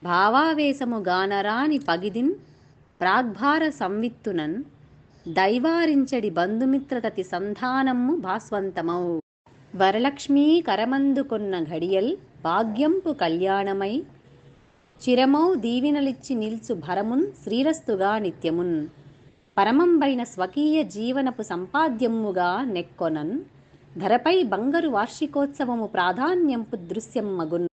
భావావేశము గానరాని పగిదిన్ ప్రాగ్భార సంవిత్తునన్ దైవారించడి బంధుమిత్రతతి సంధానమ్ము భాస్వంతమౌ వరలక్ష్మీ కరమందుకొన్న ఘడియల్ భాగ్యంపు కళ్యాణమై చిరమౌ దీవినలిచ్చి నిల్చు భరమున్ శ్రీరస్తుగా నిత్యమున్ పరమంబైన స్వకీయ జీవనపు సంపాద్యముగా నెక్కొనన్ ధరపై బంగరు వార్షికోత్సవము ప్రాధాన్యంపు దృశ్యం మగున్